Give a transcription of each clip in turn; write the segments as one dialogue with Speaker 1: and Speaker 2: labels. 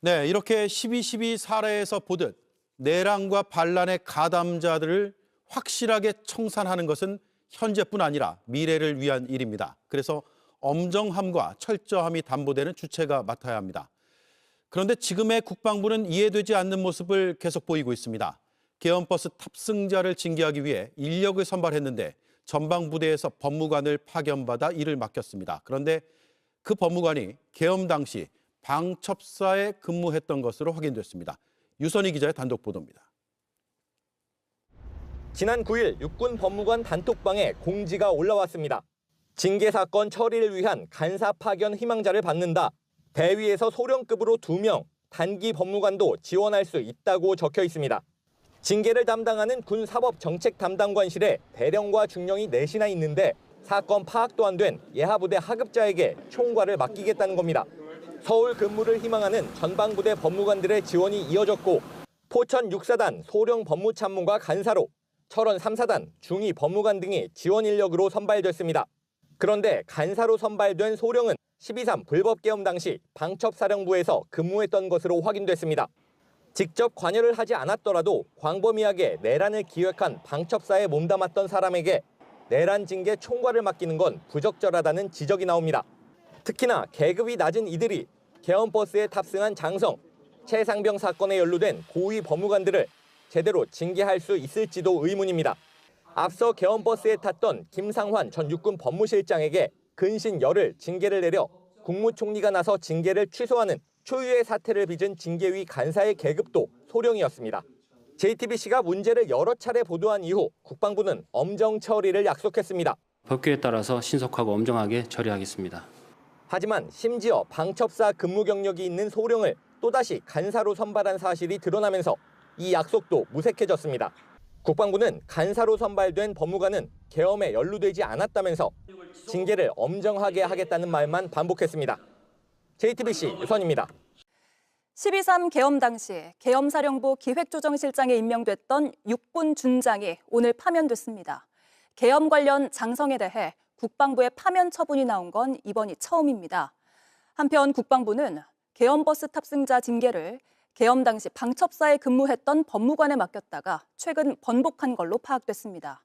Speaker 1: 네, 이렇게 12.12 사례에서 보듯 내란과 반란의 가담자들을 확실하게 청산하는 것은 현재뿐 아니라 미래를 위한 일입니다. 그래서 엄정함과 철저함이 담보되는 주체가 맡아야 합니다. 그런데 지금의 국방부는 이해되지 않는 모습을 계속 보이고 있습니다. 계엄버스 탑승자를 징계하기 위해 인력을 선발했는데 전방부대에서 법무관을 파견받아 일을 맡겼습니다. 그런데 그 법무관이 계엄 당시 방첩사에 근무했던 것으로 확인됐습니다. 유선희 기자의 단독 보도입니다.
Speaker 2: 지난 9일 육군 법무관 단톡방에 공지가 올라왔습니다. 징계 사건 처리를 위한 간사 파견 희망자를 받는다. 대위에서 소령급으로 2명, 단기 법무관도 지원할 수 있다고 적혀 있습니다. 징계를 담당하는 군사법정책 담당관실에 대령과 중령이 넷이나 있는데 사건 파악도 안 된 예하부대 하급자에게 총괄을 맡기겠다는 겁니다. 서울 근무를 희망하는 전방부대 법무관들의 지원이 이어졌고 포천 6사단 소령 법무참모가 간사로 철원 3사단 중위 법무관 등이 지원 인력으로 선발됐습니다. 그런데 간사로 선발된 소령은 12.3 불법계엄 당시 방첩사령부에서 근무했던 것으로 확인됐습니다. 직접 관여를 하지 않았더라도 광범위하게 내란을 기획한 방첩사에 몸담았던 사람에게 내란 징계 총괄을 맡기는 건 부적절하다는 지적이 나옵니다. 특히나 계급이 낮은 이들이 계엄버스에 탑승한 장성, 최상병 사건에 연루된 고위 법무관들을 제대로 징계할 수 있을지도 의문입니다. 앞서 계엄버스에 탔던 김상환 전 육군 법무실장에게 근신 열흘 징계를 내려 국무총리가 나서 징계를 취소하는 초유의 사태를 빚은 징계위 간사의 계급도 소령이었습니다. JTBC가 문제를 여러 차례 보도한 이후 국방부는 엄정 처리를 약속했습니다.
Speaker 3: 법규에 따라서 신속하고 엄정하게 처리하겠습니다.
Speaker 2: 하지만 심지어 방첩사 근무 경력이 있는 소령을 또다시 간사로 선발한 사실이 드러나면서 이 약속도 무색해졌습니다. 국방부는 간사로 선발된 법무관은 계엄에 연루되지 않았다면서 징계를 엄정하게 하겠다는 말만 반복했습니다. JTBC 유선입니다.
Speaker 4: 12.3 계엄 당시 계엄사령부 기획조정실장에 임명됐던 육군 준장이 오늘 파면됐습니다. 계엄 관련 장성에 대해 국방부의 파면 처분이 나온 건 이번이 처음입니다. 한편 국방부는 계엄버스 탑승자 징계를 계엄 당시 방첩사에 근무했던 법무관에 맡겼다가 최근 번복한 걸로 파악됐습니다.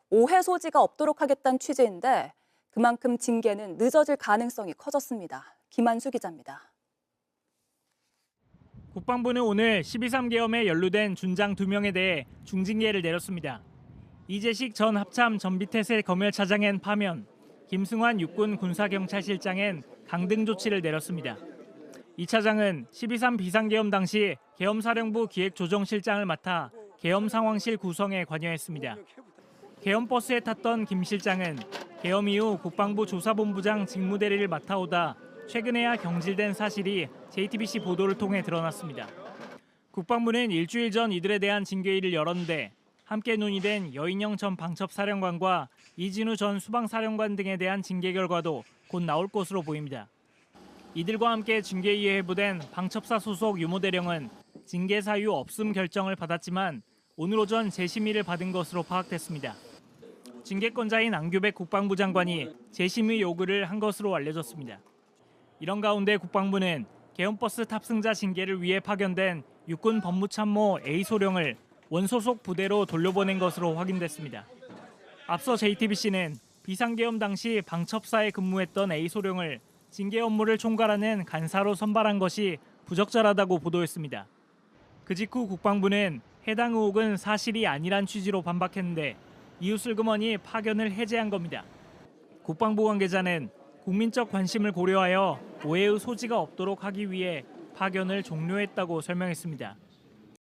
Speaker 4: 오해 소지가 없도록 하겠다는 취지인데 그만큼 징계는 늦어질 가능성이 커졌습니다. 김한수 기자입니다.
Speaker 5: 국방부는 오늘 12.3 계엄에 연루된 준장 2명에 대해 중징계를 내렸습니다. 이재식 전 합참 전비태세 검열차장엔 파면, 김승환 육군 군사경찰실장엔 강등 조치를 내렸습니다. 이 차장은 12.3 비상계엄 당시 계엄사령부 기획조정실장을 맡아 계엄 상황실 구성에 관여했습니다. 계엄버스에 탔던 김 실장은 계엄 이후 국방부 조사본부장 직무대리를 맡아오다 최근에야 경질된 사실이 JTBC 보도를 통해 드러났습니다. 국방부는 일주일 전 이들에 대한 징계일을 열었는데 함께 논의된 여인영 전 방첩사령관과 이진우 전 수방사령관 등에 대한 징계 결과도 곧 나올 것으로 보입니다. 이들과 함께 징계위에 회부된 방첩사 소속 유모대령은 징계 사유 없음 결정을 받았지만 오늘 오전 재심의를 받은 것으로 파악됐습니다. 징계권자인 안규백 국방부 장관이 재심의 요구를 한 것으로 알려졌습니다. 이런 가운데 국방부는 계엄버스 탑승자 징계를 위해 파견된 육군 법무참모 A소령을 원소속 부대로 돌려보낸 것으로 확인됐습니다. 앞서 JTBC는 비상계엄 당시 방첩사에 근무했던 A소령을 징계 업무를 총괄하는 간사로 선발한 것이 부적절하다고 보도했습니다. 그 직후 국방부는 해당 의혹은 사실이 아니란 취지로 반박했는데 이유 슬그머니 파견을 해제한 겁니다. 국방부 관계자는 국민적 관심을 고려하여 오해의 소지가 없도록 하기 위해 파견을 종료했다고 설명했습니다.